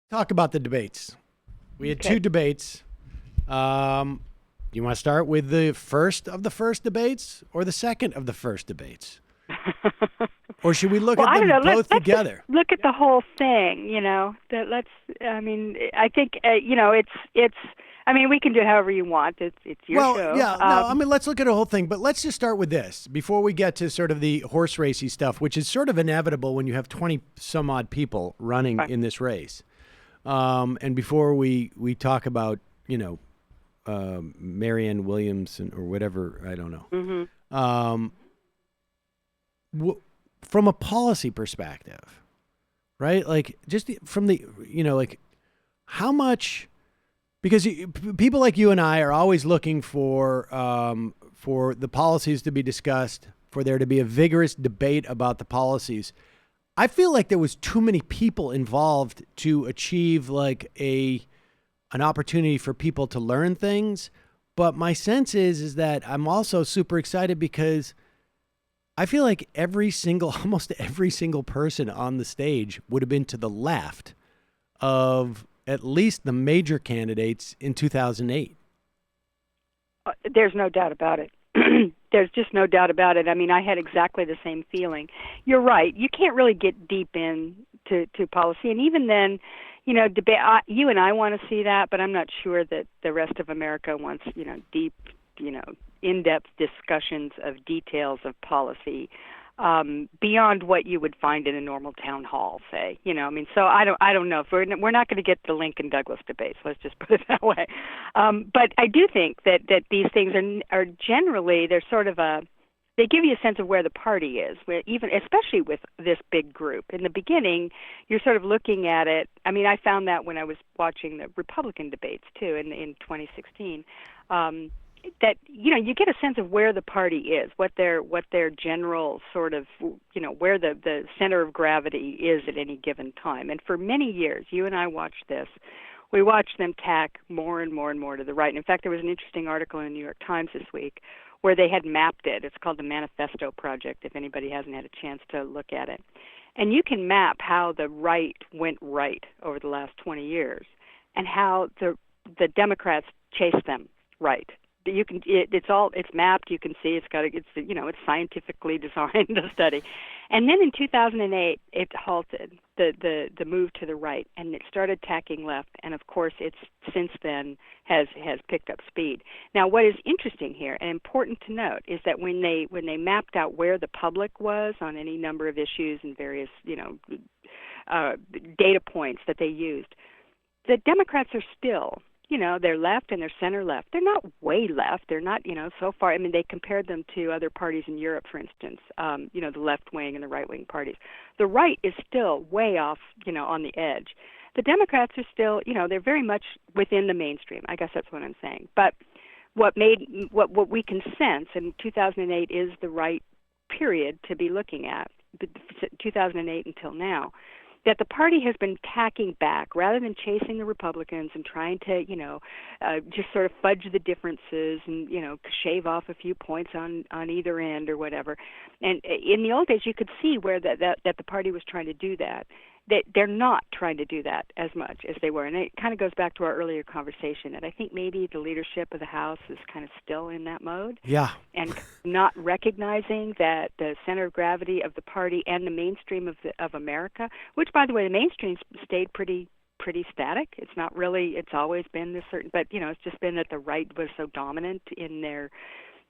Talk about the debates. We had two Okay. debates. You want to start with the first of the first debates or the second of the first debates? Or should we look Well, at I don't them know. both Let's just together? look at the whole thing. That let's. I mean, I think it's. I mean, we can do it however you want. It's your Well, show. yeah, no, I mean, let's look at the whole thing, but let's just start with this before we get to sort of the horse racy stuff, which is sort of inevitable when you have 20 some odd people running Fine. in this race. And before we talk about, Marianne Williamson or whatever, I don't know. Hmm. Um, from a policy perspective, right? Like just from the, like how much, because people like you and I are always looking for the policies to be discussed, for there to be a vigorous debate about the policies. I feel like there was too many people involved to achieve like an opportunity for people to learn things. But my sense is that I'm also super excited because I feel like almost every single person on the stage would have been to the left of at least the major candidates in 2008. There's no doubt about it. There's just no doubt about it. I mean, I had exactly the same feeling. You're right. You can't really get deep in to policy, and even then, debate. You and I want to see that, but I'm not sure that the rest of America wants, deep, in-depth discussions of details of policy beyond what you would find in a normal town hall, say. I mean, so I don't know if we're not going to get the Lincoln Douglas debates. Let's just put it that way. But I do think that these things are generally they're sort of they give you a sense of where the party is, where even especially with this big group. In the beginning, you're sort of looking at it. I mean, I found that when I was watching the Republican debates too in 2016. That you get a sense of where the party is, what their general sort of where the center of gravity is at any given time. And for many years, you and I watched this. We watched them tack more and more and more to the right. And in fact, there was an interesting article in the New York Times this week where they had mapped it. It's called the Manifesto Project, if anybody hasn't had a chance to look at it. And you can map how the right went right over the last 20 years and how the Democrats chased them right. It's mapped. You can see it's scientifically designed to study. And then in 2008 it halted the move to the right, and it started tacking left, and of course it's since then has picked up speed. Now what is interesting here and important to note is that when they mapped out where the public was on any number of issues and various data points that they used, the Democrats are still, they're left and they're center left. They're not way left. They're not, so far. I mean, they compared them to other parties in Europe, for instance, the left wing and the right wing parties. The right is still way off, on the edge. The Democrats are still, they're very much within the mainstream. I guess that's what I'm saying. But what we can sense in 2008 is the right period to be looking at, 2008 until now, that the party has been tacking back rather than chasing the Republicans and trying to, just sort of fudge the differences and, shave off a few points on either end or whatever. And in the old days, you could see where that the party was trying to do that. They're not trying to do that as much as they were. And it kind of goes back to our earlier conversation. And I think maybe the leadership of the House is kind of still in that mode Yeah. and not recognizing that the center of gravity of the party and the mainstream of America, which, by the way, the mainstream stayed pretty static. It's not really. It's always been this certain, but it's just been that the right was so dominant in their,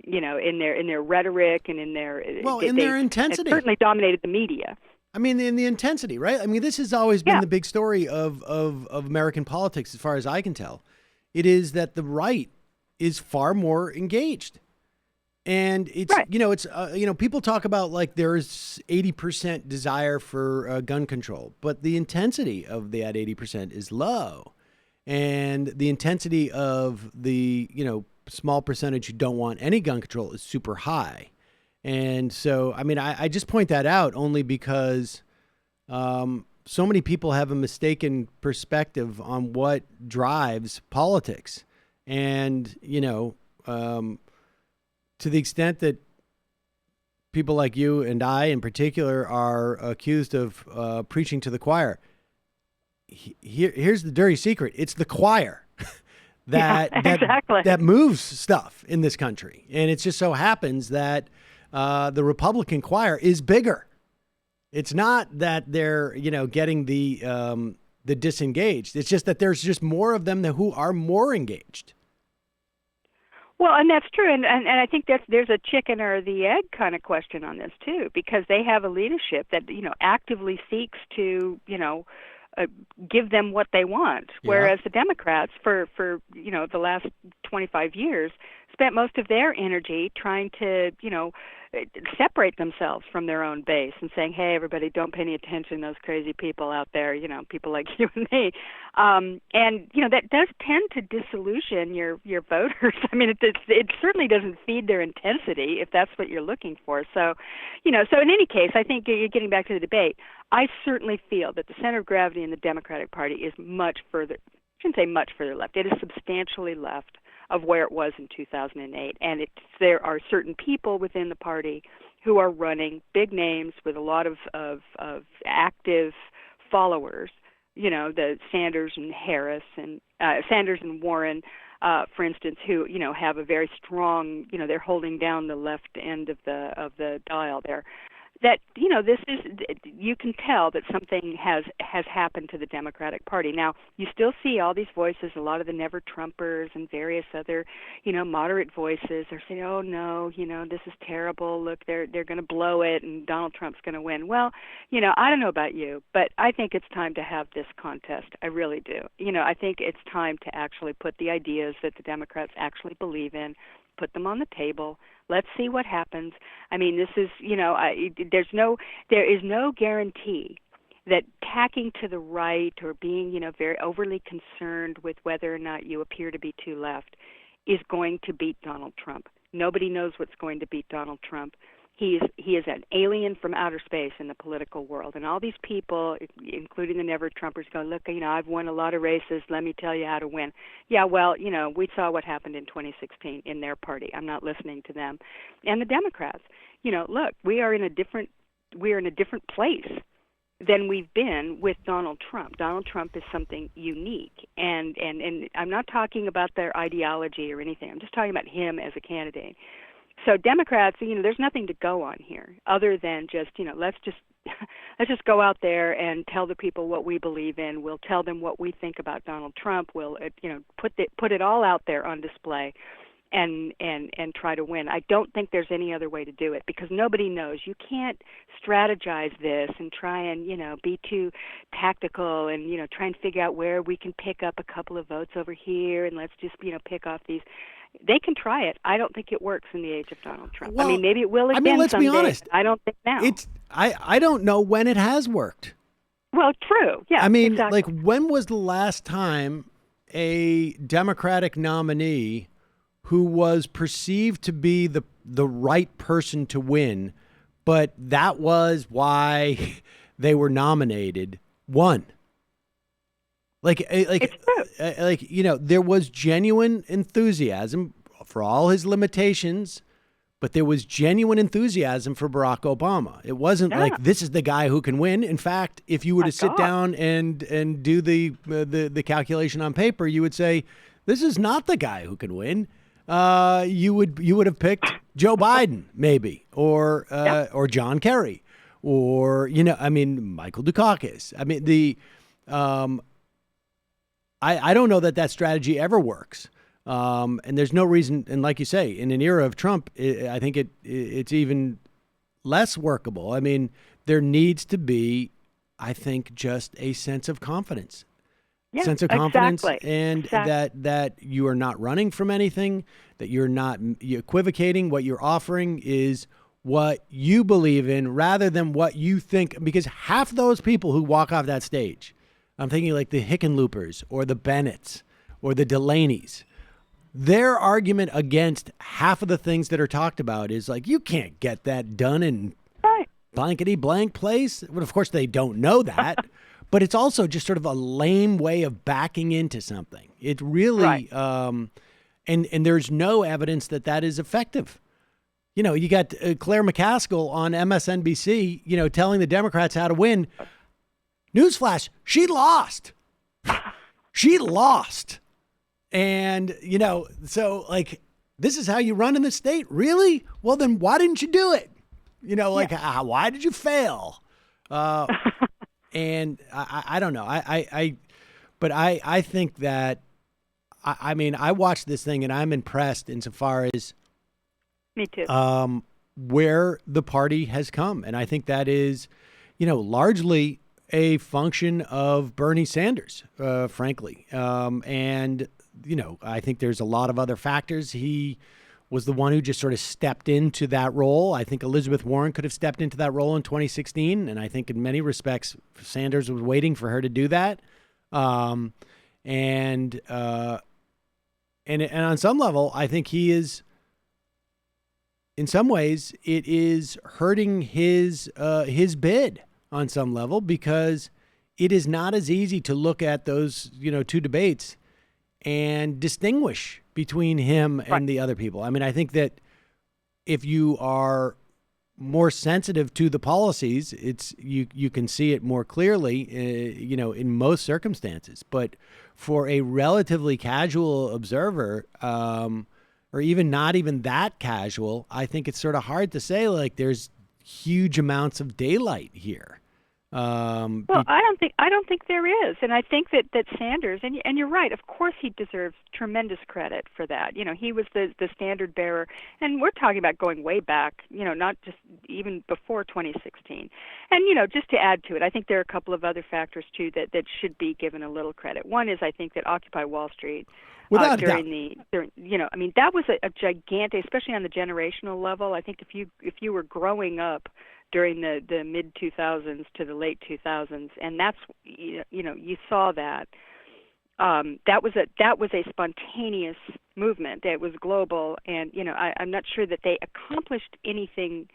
in their rhetoric and in their Well, they, in they their it intensity. certainly dominated the media. I mean, in the intensity, right? I mean, this has always been Yeah, the big story of American politics, as far as I can tell. It is that the right is far more engaged. And it's, right. people talk about like there's 80% desire for gun control, but the intensity of that 80% is low. And the intensity of the, small percentage who don't want any gun control is super high. And so, I mean, I just point that out only because so many people have a mistaken perspective on what drives politics. And, to the extent that people like you and I in particular are accused of preaching to the choir, here's the dirty secret. It's the choir that exactly. that moves stuff in this country. And it just so happens that the Republican choir is bigger. It's not that they're, getting the disengaged. It's just that there's just more of them who are more engaged. Well, and that's true, and I think there's a chicken or the egg kind of question on this too, because they have a leadership that actively seeks to give them what they want, whereas the Democrats for the last 25 years spent most of their energy trying to separate themselves from their own base and saying, hey, everybody, don't pay any attention to those crazy people out there, people like you and me. And that does tend to disillusion your voters. I mean, it certainly doesn't feed their intensity if that's what you're looking for. So, so in any case, I think you're getting back to the debate. I certainly feel that the center of gravity in the Democratic Party is much further, I shouldn't say much further left, it is substantially left of where it was in 2008. And there are certain people within the party who are running, big names with a lot of active followers, the Sanders and Harris and Sanders and Warren, for instance, who, have a very strong, they're holding down the left end of the dial there. That this is, you can tell that something has happened to the Democratic Party. Now, you still see all these voices, a lot of the never Trumpers and various other moderate voices are saying, oh no, this is terrible, look, they're going to blow it and Donald Trump's going to win. Well, I don't know about you, but I think it's time to have this contest. I really do. I think it's time to actually put the ideas that the Democrats actually believe in, put them on the table. Let's see what happens. I mean, this is, there is no guarantee that tacking to the right or being, very overly concerned with whether or not you appear to be too left is going to beat Donald Trump. Nobody knows what's going to beat Donald Trump. He is an alien from outer space in the political world. And all these people, including the never-Trumpers, go, look, I've won a lot of races. Let me tell you how to win. Yeah, well, we saw what happened in 2016 in their party. I'm not listening to them. And the Democrats, look, we are in a different place than we've been with Donald Trump. Donald Trump is something unique. And I'm not talking about their ideology or anything. I'm just talking about him as a candidate. So Democrats, there's nothing to go on here other than just, let's just go out there and tell the people what we believe in. We'll tell them what we think about Donald Trump. We'll, put it all out there on display and try to win. I don't think there's any other way to do it because nobody knows. You can't strategize this and try and, be too tactical and, try and figure out where we can pick up a couple of votes over here and let's just, pick off these. They can try it. I don't think it works in the age of Donald Trump. Well, maybe it will again let's someday. Be honest. I don't think now. I don't know when it has worked. Well, true. Yeah. Exactly. Like when was the last time a Democratic nominee who was perceived to be the right person to win, but that was why they were nominated, won? It's true. There was genuine enthusiasm for all his limitations, but there was genuine enthusiasm for Barack Obama. It wasn't like this is the guy who can win. In fact, if you were to sit down and do the calculation on paper, you would say this is not the guy who can win. You would have picked Joe Biden maybe or John Kerry or Michael Dukakis. I don't know that strategy ever works. And there's no reason. And like you say, in an era of Trump, I think it's even less workable. I mean, there needs to be, I think, just a sense of confidence. Yeah, sense of confidence exactly. and that you are not running from anything, that you're not equivocating. What you're offering is what you believe in rather than what you think, because half those people who walk off that stage, I'm thinking like the Hickenloopers or the Bennetts or the Delaney's, their argument against half of the things that are talked about is like, you can't get that done in blankety blank place. Well, of course, they don't know that, but it's also just sort of a lame way of backing into something. It really, and there's no evidence that is effective. You got Claire McCaskill on MSNBC, telling the Democrats how to win. Newsflash, she lost. She lost. And, so like, this is how you run in the state? Really? Well, then why didn't you do it? Why did you fail? And I don't know. But I think that, I watched this thing and I'm impressed insofar as Me too. where the party has come. And I think that is, largely a function of Bernie Sanders, frankly. And, I think there's a lot of other factors. He was the one who just sort of stepped into that role. I think Elizabeth Warren could have stepped into that role in 2016. And I think in many respects, Sanders was waiting for her to do that. And on some level, I think he is, in some ways, it is hurting his bid on some level, because it is not as easy to look at those, two debates and distinguish between him and the other people. I mean, I think that if you are more sensitive to the policies, you can see it more clearly, in most circumstances. But for a relatively casual observer, or even not even that casual, I think it's sort of hard to say, like, there's huge amounts of daylight here. Well, I don't think there is, and I think that Sanders, and you're right. Of course, he deserves tremendous credit for that. He was the standard bearer, and we're talking about going way back. Not just even before 2016. And just to add to it, I think there are a couple of other factors too that should be given a little credit. One is, I think, that Occupy Wall Street. Without during that was a gigantic, especially on the generational level. I think if you were growing up during the mid 2000s to the late 2000s, and that's you saw that that was a spontaneous movement. It was global, and I'm not sure that they accomplished anything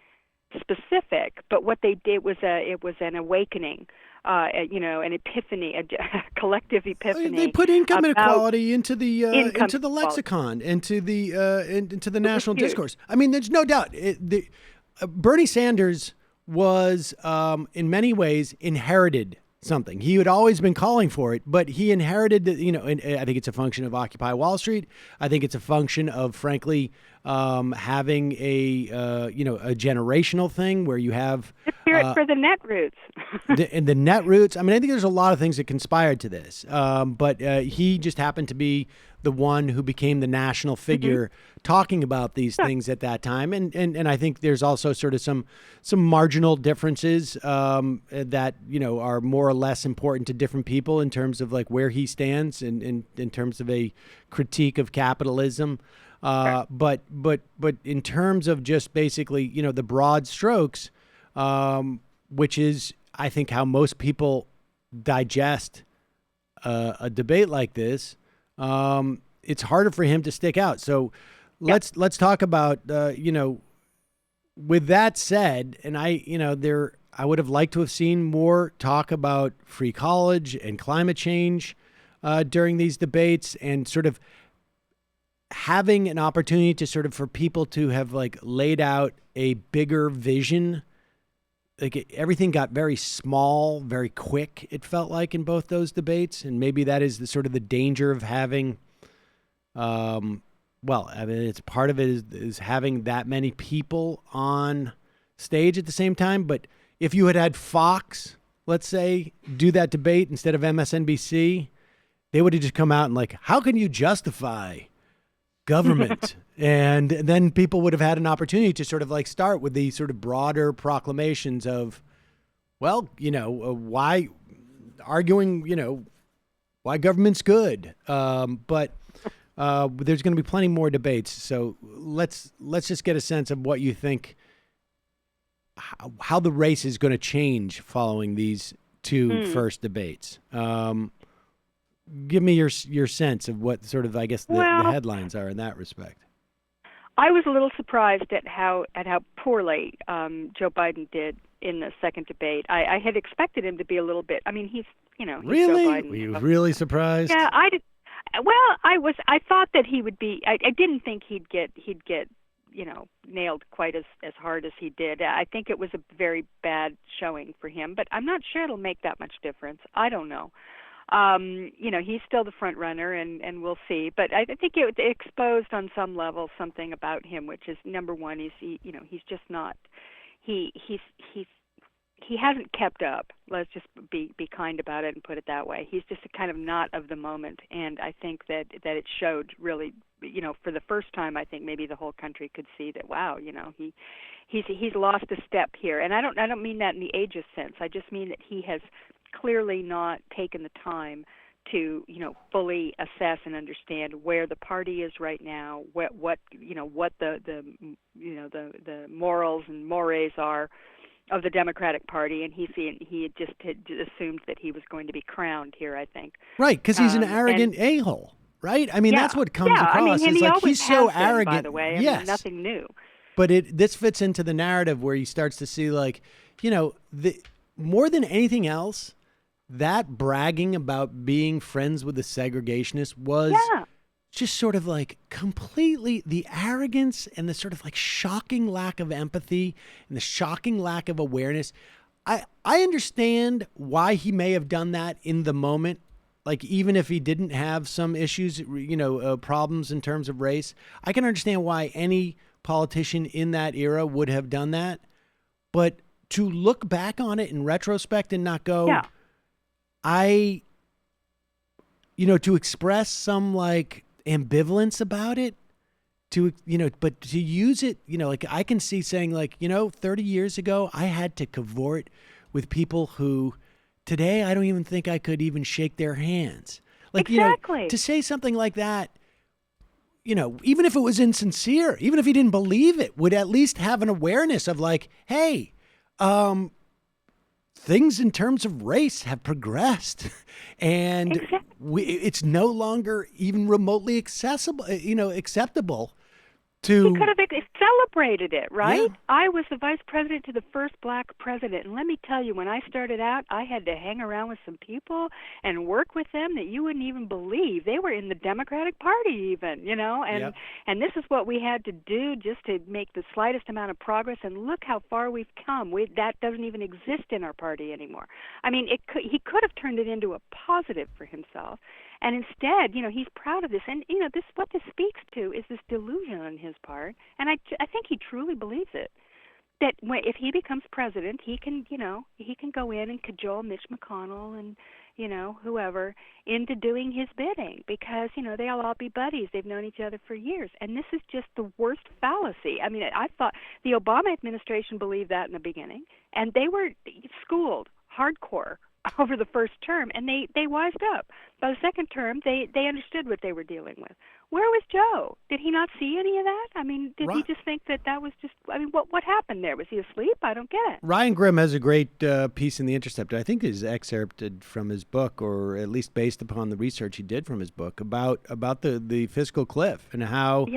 specific, but what they did was an awakening. An epiphany, a collective epiphany. They put income inequality into the lexicon, into the national discourse. I mean, there's no doubt. Bernie Sanders was, in many ways, inherited something. He had always been calling for it, but he inherited, and I think it's a function of Occupy Wall Street. I think it's a function of, frankly, having a generational thing where you have the spirit for the netroots. the netroots. I mean, I think there's a lot of things that conspired to this, but he just happened to be the one who became the national figure talking about these things at that time. And I think there's also sort of some marginal differences that, are more or less important to different people in terms of like where he stands in terms of a critique of capitalism. But in terms of just basically, the broad strokes, which is, I think, how most people digest a debate like this, it's harder for him to stick out. So let's talk about, with that said, and I would have liked to have seen more talk about free college and climate change during these debates, and sort of having an opportunity to sort of for people to have like laid out a bigger vision. Like everything got very small, very quick, it felt like, in both those debates. And maybe that is the sort of the danger of having, it's part of it is having that many people on stage at the same time. But if you had Fox, let's say, do that debate instead of MSNBC, they would have just come out and like, how can you justify government? And then people would have had an opportunity to sort of like start with the sort of broader proclamations of, well, why arguing, why government's good. But there's going to be plenty more debates. So let's just get a sense of what you think, how the race is going to change following these two first debates. Give me your sense of what sort of, I guess, the headlines are in that respect. I was a little surprised at how poorly Joe Biden did in the second debate. I had expected him to be a little bit. I mean, he's really. Joe Biden. Were you really surprised? Yeah, I did. Well, I was. I thought that he would be. I didn't think he'd get nailed quite as hard as he did. I think it was a very bad showing for him, but I'm not sure it'll make that much difference. I don't know. He's still the front runner, and we'll see. But I think it exposed on some level something about him, which is number one, he's just not he hasn't kept up. Let's just be kind about it and put it that way. He's just kind of not of the moment, and I think that it showed really. For the first time, I think maybe the whole country could see that. Wow, he's lost a step here, and I don't mean that in the ageist sense. I just mean that he has clearly not taken the time to fully assess and understand where the party is right now, what the morals and mores are of the Democratic Party, and he had just assumed that he was going to be crowned here, I think. Right, because he's an arrogant a-hole, right? I mean, that's what comes across. And it's he like always he's so has been, arrogant. by the way. Yes. Nothing new. But this fits into the narrative where he starts to see, more than anything else, that bragging about being friends with the segregationists was just sort of like completely the arrogance and the sort of like shocking lack of empathy and the shocking lack of awareness. I understand why he may have done that in the moment. Like, even if he didn't have some issues, problems in terms of race, I can understand why any politician in that era would have done that. But to look back on it in retrospect and not go, to express some like ambivalence about it, but to use it, I can see saying 30 years ago, I had to cavort with people who today I don't even think I could even shake their hands. Exactly. To say something like that, even if it was insincere, even if he didn't believe it, would at least have an awareness of like, hey, things in terms of race have progressed, and it's no longer even remotely acceptable. He could have celebrated it, right? Yeah. I was the vice president to the first black president, and let me tell you, when I started out, I had to hang around with some people and work with them that you wouldn't even believe. They were in the Democratic Party even, and this is what we had to do just to make the slightest amount of progress, and look how far we've come. That doesn't even exist in our party anymore. I mean, he could have turned it into a positive for himself. And instead, he's proud of this. And, what this speaks to is this delusion on his part. And I think he truly believes it, that if he becomes president, he can go in and cajole Mitch McConnell and, whoever into doing his bidding because, they'll all be buddies. They've known each other for years. And this is just the worst fallacy. I mean, I thought the Obama administration believed that in the beginning, and they were schooled hardcore over the first term, and they wised up. By the second term, they understood what they were dealing with. Where was Joe? Did he not see any of that? I mean, did he just think that was just, what happened there? Was he asleep? I don't get it. Ryan Grimm has a great piece in The Intercept. I think is excerpted from his book, or at least based upon the research he did from his book, about the fiscal cliff and how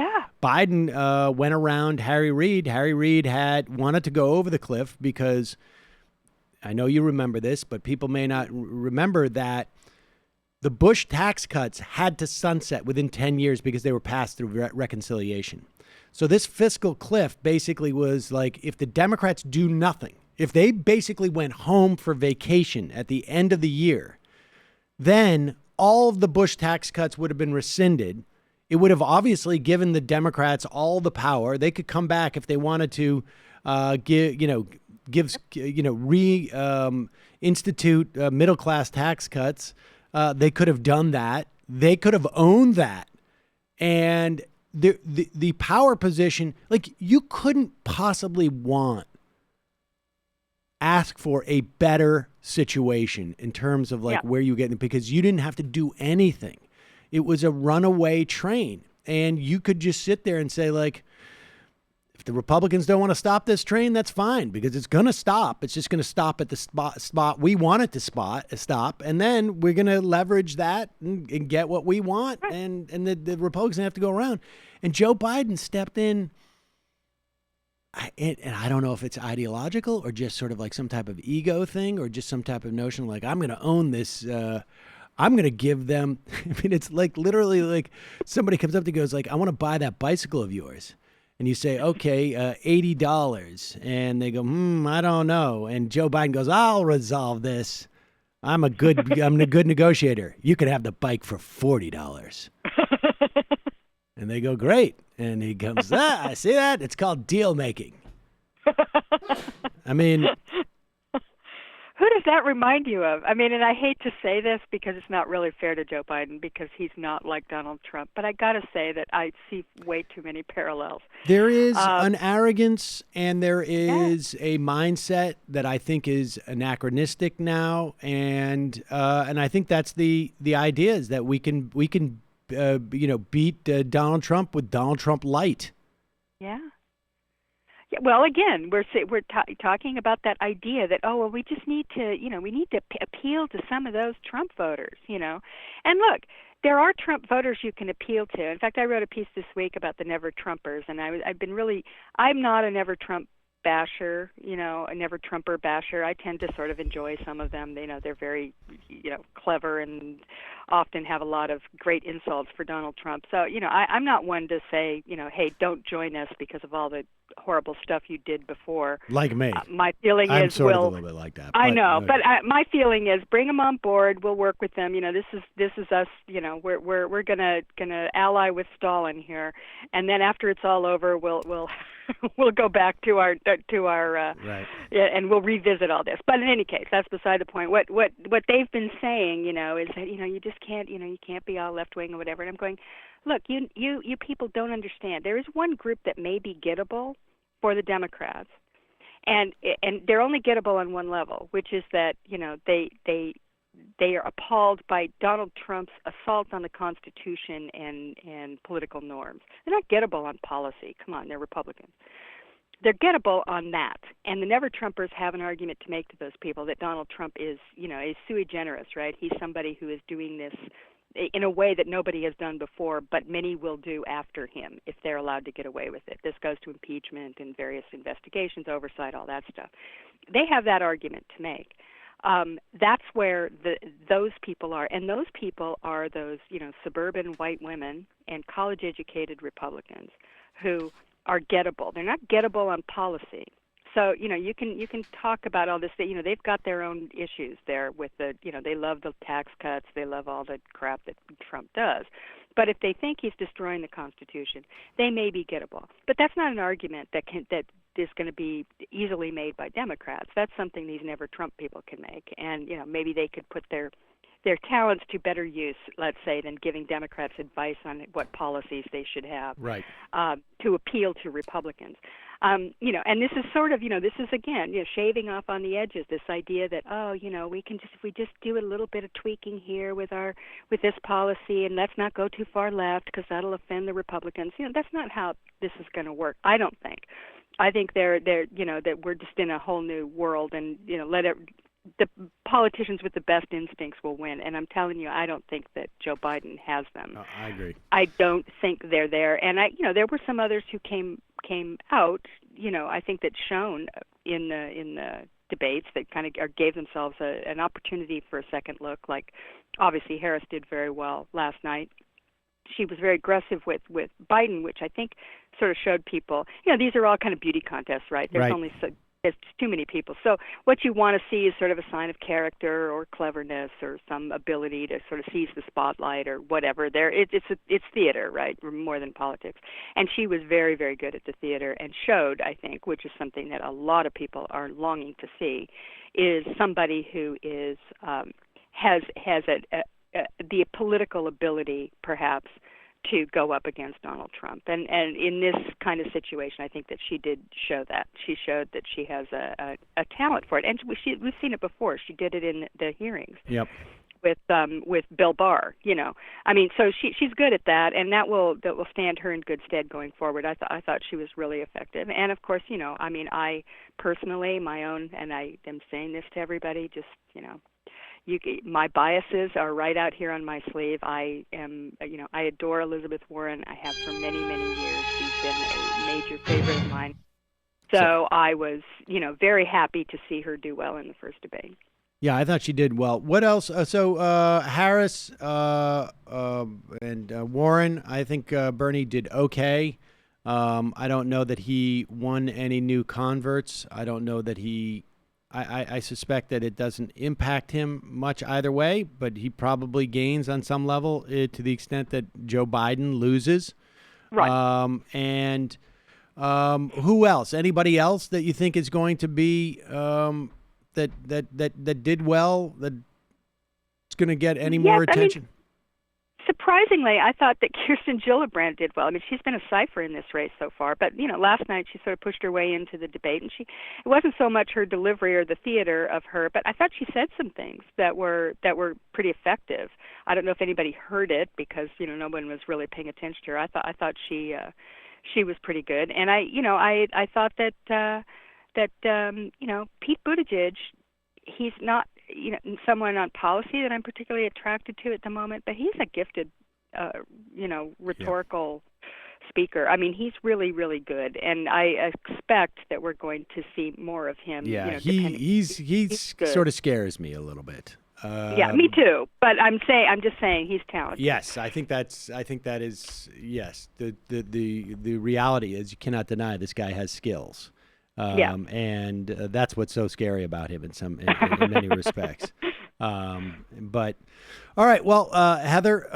Biden went around Harry Reid. Harry Reid had wanted to go over the cliff because, I know you remember this, but people may not remember that the Bush tax cuts had to sunset within 10 years because they were passed through reconciliation. So this fiscal cliff basically was like, if the Democrats do nothing, if they basically went home for vacation at the end of the year, then all of the Bush tax cuts would have been rescinded. It would have obviously given the Democrats all the power. They could come back if they wanted to institute middle class tax cuts. They could have done that. They could have owned that, and the power position, like, you couldn't possibly ask for a better situation in terms of where you get, because you didn't have to do anything. It was a runaway train, and you could just sit there and say, like, if the Republicans don't want to stop this train, that's fine, because it's going to stop. It's just going to stop at the spot we want it to stop. And then we're going to leverage that and get what we want. Right. And the Republicans have to go around. And Joe Biden stepped in. And I don't know if it's ideological or just sort of like some type of ego thing, or just some type of notion like, I'm going to own this. I'm going to give them. I mean, it's like literally like somebody comes up to you and goes like, I want to buy that bicycle of yours. And you say, okay, $80. And they go, I don't know. And Joe Biden goes, I'll resolve this. I'm a good negotiator. You could have the bike for $40. And they go, great. And he comes, I see that. It's called deal making. I mean, Who does that remind you of? I mean, and I hate to say this because it's not really fair to Joe Biden because he's not like Donald Trump, but I got to say that I see way too many parallels. there is an arrogance and there Yeah. is a mindset that I think is anachronistic now, and I think that's the idea is that we can beat Donald Trump with Donald Trump light. Yeah. Yeah, well, again, we're talking about that idea that we just need to appeal to some of those Trump voters, and look, there are Trump voters you can appeal to. In fact, I wrote a piece this week about the Never Trumpers, and I'm not a Never Trump basher, a Never Trumper basher. I tend to sort of enjoy some of them. They're very, clever and often have a lot of great insults for Donald Trump. So, I'm not one to say, hey, don't join us because of all the horrible stuff you did before. Like me. My feeling I'm is, sort of a little bit like that. I know, okay. but my feeling is, bring them on board. We'll work with them. This is us. We're gonna ally with Stalin here, and then after it's all over, we'll we'll go back to our right. and we'll revisit all this. But in any case, that's beside the point. What they've been saying, is that you just can't you can't be all left wing or whatever. And I'm going, look, you people don't understand. There is one group that may be gettable for the Democrats, and they're only gettable on one level, which is that they are appalled by Donald Trump's assault on the Constitution and political norms. They're not gettable on policy. Come on, they're Republicans. They're gettable on that. And the Never Trumpers have an argument to make to those people that Donald Trump is sui generis, right? He's somebody who is doing this in a way that nobody has done before, but many will do after him if they're allowed to get away with it. This goes to impeachment and various investigations, oversight, all that stuff. They have that argument to make. That's where those people are, and those people are those suburban white women and college-educated Republicans who are gettable. They're not gettable on policy. So you can talk about all this. They've got their own issues there with they love the tax cuts, they love all the crap that Trump does. But if they think he's destroying the Constitution, they may be gettable. But that's not an argument that is going to be easily made by Democrats. That's something these Never Trump people can make, and maybe they could put their talents to better use, let's say, than giving Democrats advice on what policies they should have, right, to appeal to Republicans. And this is sort of, this is again, shaving off on the edges. This idea that if we just do a little bit of tweaking here with this policy, and let's not go too far left because that'll offend the Republicans. That's not how this is going to work. I don't think. I think that we're just in a whole new world, and the politicians with the best instincts will win. And I'm telling you, I don't think that Joe Biden has them. I agree. I don't think they're there. And there were some others who came out. I think that shone in the debates that kind of gave themselves an opportunity for a second look. Like obviously Harris did very well last night. She was very aggressive with Biden, which I think sort of showed people, these are all kind of beauty contests, right? There's only there's too many people. So what you want to see is sort of a sign of character or cleverness or some ability to sort of seize the spotlight or whatever. It's theater, right, more than politics. And she was very, very good at the theater and showed, I think, which is something that a lot of people are longing to see, is somebody who is has the political ability, perhaps, to go up against Donald Trump. And in this kind of situation, I think that she did show that. She showed that she has a talent for it. And we've seen it before. She did it in the hearings. Yep. With Bill Barr, I mean, so she's good at that, and that will stand her in good stead going forward. I thought she was really effective, and of course, I mean, I personally, my own, and I am saying this to everybody, just my biases are right out here on my sleeve. I adore Elizabeth Warren. I have for many, many years. She's been a major favorite of mine. So I was, very happy to see her do well in the first debate. Yeah, I thought she did well. What else? Harris and Warren, I think Bernie did okay. I don't know that he won any new converts. I don't know that I suspect that it doesn't impact him much either way, but he probably gains on some level to the extent that Joe Biden loses. Right. And who else? Anybody else that you think is going to be that did well? That's going to get any more attention? Surprisingly, I thought that Kirsten Gillibrand did well. I mean, she's been a cipher in this race so far, but last night she sort of pushed her way into the debate, and it wasn't so much her delivery or the theater of her, but I thought she said some things that were pretty effective. I don't know if anybody heard it because no one was really paying attention to her. I thought she was pretty good, and I thought that Pete Buttigieg, he's not someone on policy that I'm particularly attracted to at the moment, but he's a gifted, rhetorical speaker. I mean, he's really, really good, and I expect that we're going to see more of him. Yeah, he sort of scares me a little bit. Yeah, me too. But I'm just saying he's talented. Yes, I think that is yes. The reality is you cannot deny this guy has skills. And that's what's so scary about him in many respects. But all right, well, Heather.